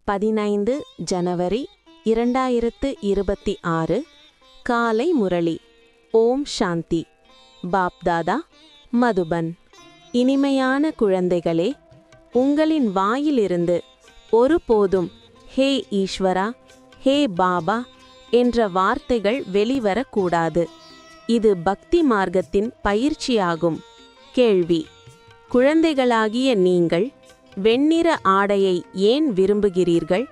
15 ஜனவரி 2026 காலை முரளி. ஓம் சாந்தி. பாப்தாதா, மதுபன். இனிமையான குழந்தைகளே, உங்களின் வாயிலிருந்து ஒருபோதும் ஹே ஈஸ்வரா, ஹே பாபா என்ற வார்த்தைகள் வெளிவரக்கூடாது. இது பக்தி மார்க்கத்தின் பயிற்சியாகும். கேள்வி: குழந்தைகளாகிய நீங்கள் வெண்ணிற ஆடையை ஏன் விரும்புகிறீர்கள்?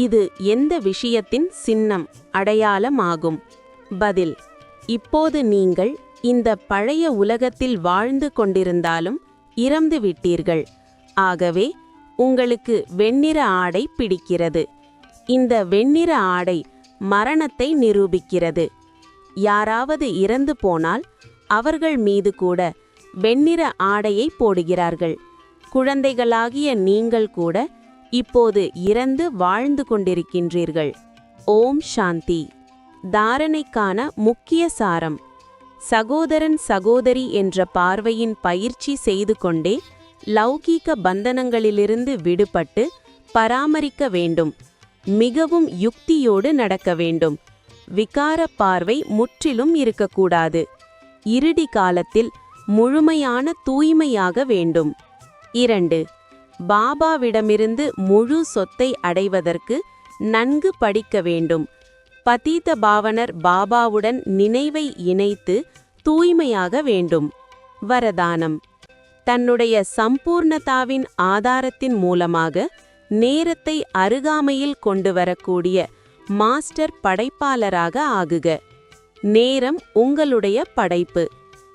இது எந்த விஷயத்தின் சின்னம், அடையாளமாகும்? பதில்: இப்போது நீங்கள் இந்த பழைய உலகத்தில் வாழ்ந்து கொண்டிருந்தாலும் இறந்து விட்டீர்கள். ஆகவே உங்களுக்கு வெண்ணிற ஆடை பிடிக்கிறது. இந்த வெண்ணிற ஆடை மரணத்தை நிரூபிக்கிறது. யாராவது இறந்து போனால் அவர்கள் மீது கூட வெண்ணிற ஆடையை போடுகிறார்கள். குழந்தைகளாகிய நீங்கள் கூட இப்போது இறந்து வாழ்ந்து கொண்டிருக்கின்றீர்கள். ஓம் சாந்தி. தாரணைக்கான முக்கிய சாரம்: சகோதரன் சகோதரி என்ற பார்வையின் பயிற்சி செய்து கொண்டே லௌகீக பந்தனங்களிலிருந்து விடுபட்டு பராமரிக்க வேண்டும். மிகவும் யுக்தியோடு நடக்க வேண்டும். விகார பார்வை முற்றிலும் இருக்கக்கூடாது. இறுதி காலத்தில் முழுமையான தூய்மையாக வேண்டும். 2. பாபாவிடமிருந்து முழு சொத்தை அடைவதற்கு நன்கு படிக்க வேண்டும். பதீத பாவனர் பாபாவுடன் நினைவை இணைத்து தூய்மையாக வேண்டும். வரதானம்: தன்னுடைய சம்பூர்ணதாவின் ஆதாரத்தின் மூலமாக நேரத்தை அருகாமையில் கொண்டு வரக்கூடிய மாஸ்டர் படைப்பாளராக ஆகுக. நேரம் உங்களுடைய படைப்பு.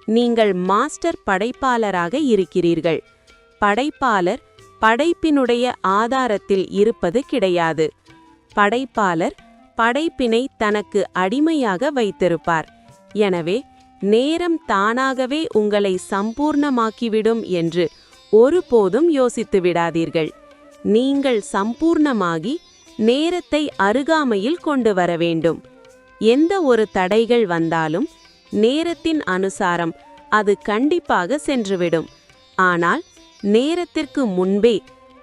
நீங்கள் மாஸ்டர் படைப்பாளராக இருக்கிறீர்கள். படைப்பாளர் படைப்பினுடைய ஆதாரத்தில் இருப்பது கிடையாது. படைப்பாளர் படைப்பினை தனக்கு அடிமையாக வைத்திருப்பார். எனவே நேரம் தானாகவே உங்களை சம்பூர்ணமாக்கிவிடும் என்று ஒருபோதும் யோசித்து விடாதீர்கள். நீங்கள் சம்பூர்ணமாகி நேரத்தை அருகாமையில் கொண்டு வர வேண்டும். எந்த ஒரு தடைகள் வந்தாலும் நேரத்தின் அனுசாரம் அது கண்டிப்பாக சென்றுவிடும். ஆனால் நேரத்திற்கு முன்பே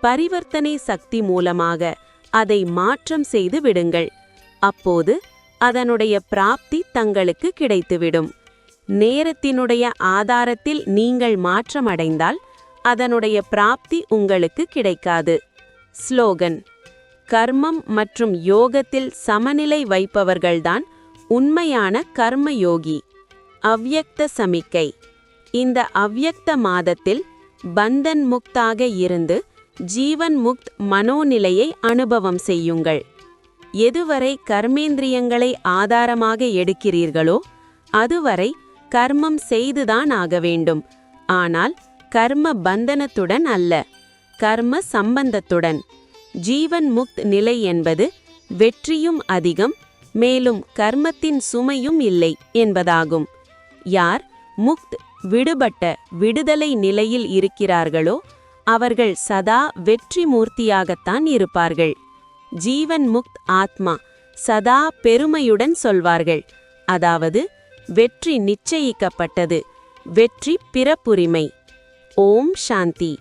பரிவர்த்தனை சக்தி மூலமாக அதை மாற்றம் செய்து விடுங்கள். அப்போது அதனுடைய பிராப்தி தங்களுக்கு கிடைத்துவிடும். நேரத்தினுடைய ஆதாரத்தில் நீங்கள் மாற்றமடைந்தால் அதனுடைய பிராப்தி உங்களுக்கு கிடைக்காது. ஸ்லோகன்: கர்மம் மற்றும் யோகத்தில் சமநிலை வைப்பவர்கள்தான் உண்மையான கர்மயோகி. அவ்யக்த சமிக்கை: இந்த அவ்யக்த மாதத்தில் பந்தன் முக்தாக இருந்து ஜீவன் முக்த் மனோநிலையை அனுபவம் செய்யுங்கள். எதுவரை கர்மேந்திரியங்களை ஆதாரமாக எடுக்கிறீர்களோ அதுவரை கர்மம் செய்துதான் ஆக வேண்டும். ஆனால் கர்ம பந்தனத்துடன் அல்ல, கர்ம சம்பந்தத்துடன். ஜீவன் முக்த் நிலை என்பது வெற்றியும் அதிகம், மேலும் கர்மத்தின் சுமையும் இல்லை என்பதாகும். யார் முக்த் விடுபட்ட விடுதலை நிலையில் இருக்கிறார்களோ அவர்கள் சதா வெற்றி மூர்த்தியாகத்தான் இருப்பார்கள். ஜீவன் முக்த் ஆத்மா சதா பெருமையுடன் சொல்வார்கள், அதாவது வெற்றி நிச்சயிக்கப்பட்டது, வெற்றி பிறப்புரிமை. ஓம் சாந்தி.